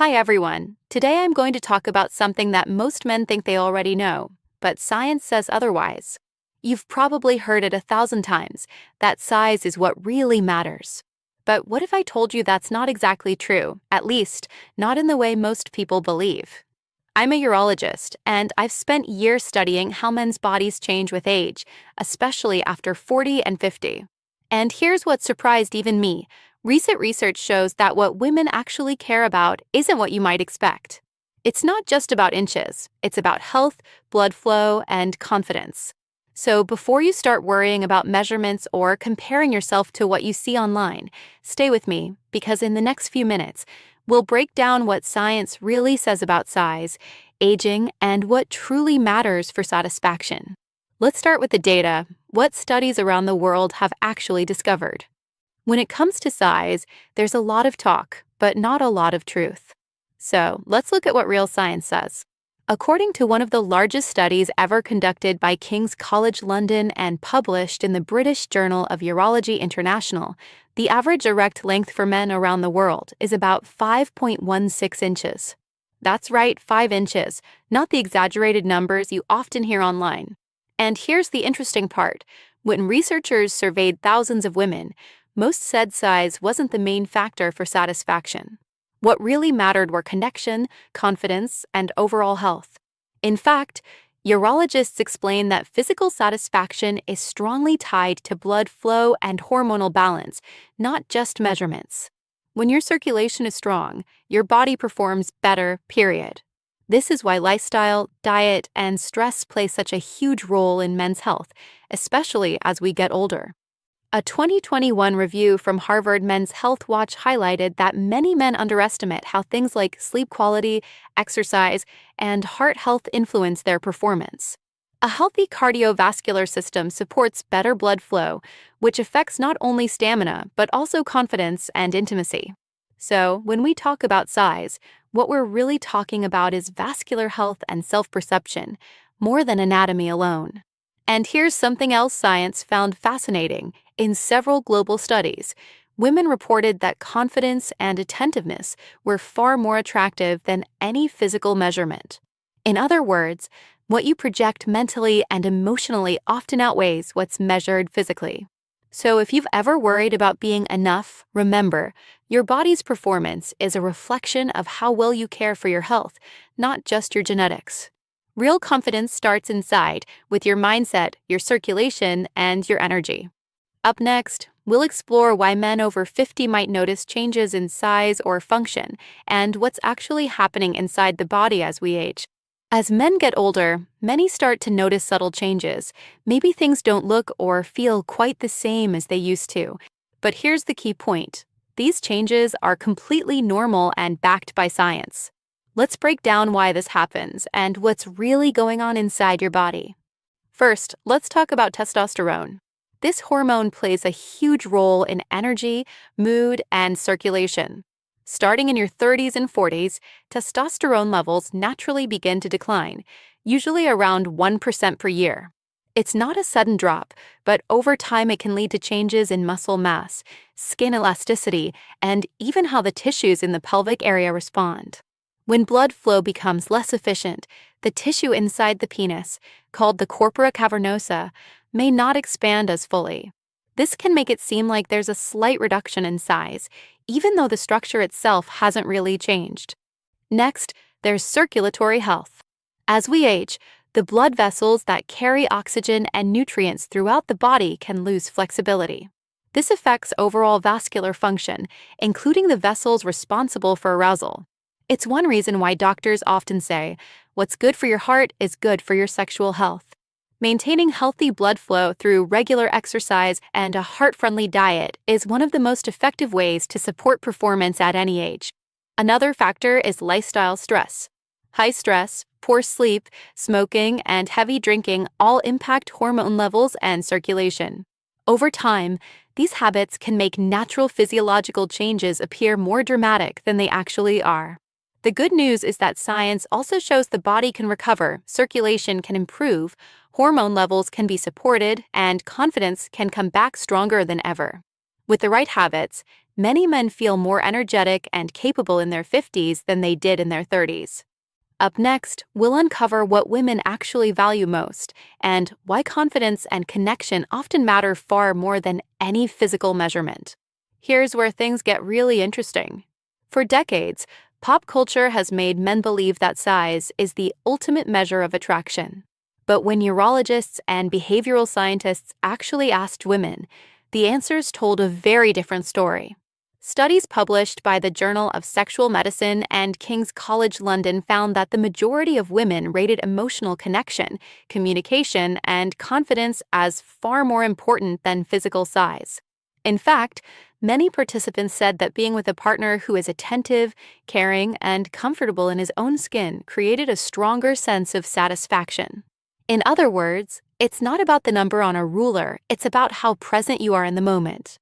Hi everyone. Today I'm going to talk about something that most men think they already know, but science says otherwise. You've probably heard it 1,000 times, that size is what really matters. But what if I told you that's not exactly true, at least, not in the way most people believe? I'm a urologist, and I've spent years studying how men's bodies change with age, especially after 40 and 50. And here's what surprised even me. Recent research shows that what women actually care about isn't what you might expect. It's not just about inches, it's about health, blood flow, and confidence. So before you start worrying about measurements or comparing yourself to what you see online, stay with me, because in the next few minutes, we'll break down what science really says about size, aging, and what truly matters for satisfaction. Let's start with the data. What studies around the world have actually discovered? When it comes to size, there's a lot of talk, but not a lot of truth. So let's look at what real science says. According to one of the largest studies ever conducted by King's College London and published in the British Journal of Urology International, the average erect length for men around the world is about 5.16 inches. That's right, 5 inches, not the exaggerated numbers you often hear online. And here's the interesting part. When researchers surveyed thousands of women, most said size wasn't the main factor for satisfaction. What really mattered were connection, confidence, and overall health. In fact, urologists explain that physical satisfaction is strongly tied to blood flow and hormonal balance, not just measurements. When your circulation is strong, your body performs better, period. This is why lifestyle, diet, and stress play such a huge role in men's health, especially as we get older. A 2021 review from Harvard Men's Health Watch highlighted that many men underestimate how things like sleep quality, exercise, and heart health influence their performance. A healthy cardiovascular system supports better blood flow, which affects not only stamina, but also confidence and intimacy. So, when we talk about size, what we're really talking about is vascular health and self-perception, more than anatomy alone. And here's something else science found fascinating. In several global studies, women reported that confidence and attentiveness were far more attractive than any physical measurement. In other words, what you project mentally and emotionally often outweighs what's measured physically. So if you've ever worried about being enough, remember, your body's performance is a reflection of how well you care for your health, not just your genetics. Real confidence starts inside, with your mindset, your circulation, and your energy. Up next, we'll explore why men over 50 might notice changes in size or function, and what's actually happening inside the body as we age. As men get older, many start to notice subtle changes. Maybe things don't look or feel quite the same as they used to. But here's the key point. These changes are completely normal and backed by science. Let's break down why this happens and what's really going on inside your body. First, let's talk about testosterone. This hormone plays a huge role in energy, mood, and circulation. Starting in your 30s and 40s, testosterone levels naturally begin to decline, usually around 1% per year. It's not a sudden drop, but over time it can lead to changes in muscle mass, skin elasticity, and even how the tissues in the pelvic area respond. When blood flow becomes less efficient, the tissue inside the penis, called the corpora cavernosa, may not expand as fully. This can make it seem like there's a slight reduction in size, even though the structure itself hasn't really changed. Next, there's circulatory health. As we age, the blood vessels that carry oxygen and nutrients throughout the body can lose flexibility. This affects overall vascular function, including the vessels responsible for arousal. It's one reason why doctors often say, what's good for your heart is good for your sexual health. Maintaining healthy blood flow through regular exercise and a heart-friendly diet is one of the most effective ways to support performance at any age. Another factor is lifestyle stress. High stress, poor sleep, smoking, and heavy drinking all impact hormone levels and circulation. Over time, these habits can make natural physiological changes appear more dramatic than they actually are. The good news is that science also shows the body can recover, circulation can improve, hormone levels can be supported, and confidence can come back stronger than ever. With the right habits, many men feel more energetic and capable in their 50s than they did in their 30s. Up next, we'll uncover what women actually value most and why confidence and connection often matter far more than any physical measurement. Here's where things get really interesting. For decades, pop culture has made men believe that size is the ultimate measure of attraction. But when neurologists and behavioral scientists actually asked women, the answers told a very different story. Studies published by the Journal of Sexual Medicine and King's College London found that the majority of women rated emotional connection, communication, and confidence as far more important than physical size. In fact, many participants said that being with a partner who is attentive, caring, and comfortable in his own skin created a stronger sense of satisfaction. In other words, it's not about the number on a ruler, it's about how present you are in the moment.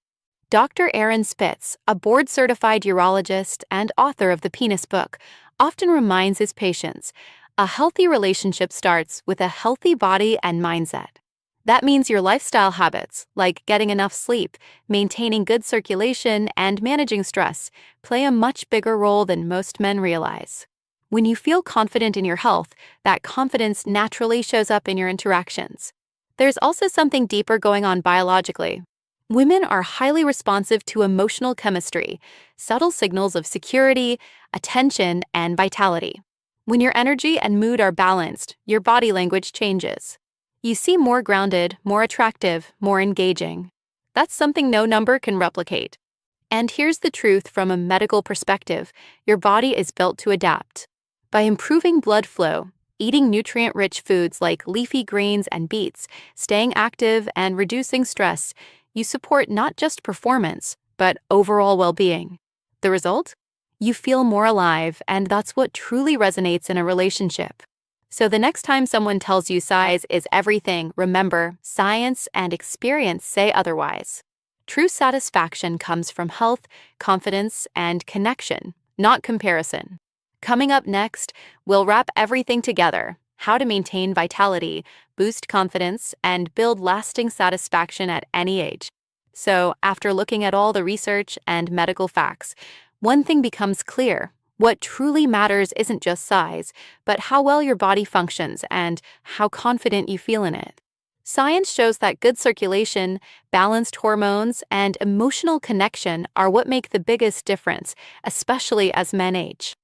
Dr. Aaron Spitz, a board-certified urologist and author of the Penis Book, often reminds his patients, a healthy relationship starts with a healthy body and mindset. That means your lifestyle habits, like getting enough sleep, maintaining good circulation, and managing stress, play a much bigger role than most men realize. When you feel confident in your health, that confidence naturally shows up in your interactions. There's also something deeper going on biologically. Women are highly responsive to emotional chemistry, subtle signals of security, attention, and vitality. When your energy and mood are balanced, your body language changes. You seem more grounded, more attractive, more engaging. That's something no number can replicate. And here's the truth from a medical perspective: your body is built to adapt. By improving blood flow, eating nutrient-rich foods like leafy greens and beets, staying active, and reducing stress, you support not just performance, but overall well-being. The result? You feel more alive, and that's what truly resonates in a relationship. So the next time someone tells you size is everything, remember, science and experience say otherwise. True satisfaction comes from health, confidence, and connection, not comparison. Coming up next, we'll wrap everything together: how to maintain vitality, boost confidence, and build lasting satisfaction at any age. So, after looking at all the research and medical facts, one thing becomes clear: what truly matters isn't just size, but how well your body functions and how confident you feel in it. Science shows that good circulation, balanced hormones, and emotional connection are what make the biggest difference, especially as men age.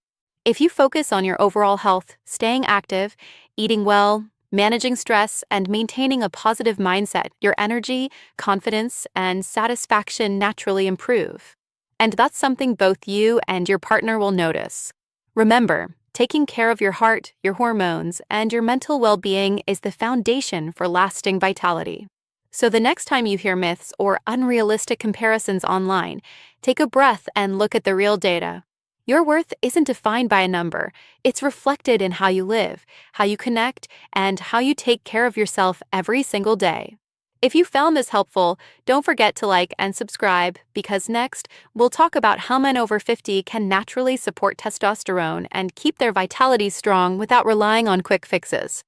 If you focus on your overall health, staying active, eating well, managing stress, and maintaining a positive mindset, your energy, confidence, and satisfaction naturally improve. And that's something both you and your partner will notice. Remember, taking care of your heart, your hormones, and your mental well-being is the foundation for lasting vitality. So the next time you hear myths or unrealistic comparisons online, take a breath and look at the real data. Your worth isn't defined by a number. It's reflected in how you live, how you connect, and how you take care of yourself every single day. If you found this helpful, don't forget to like and subscribe, because next, we'll talk about how men over 50 can naturally support testosterone and keep their vitality strong without relying on quick fixes.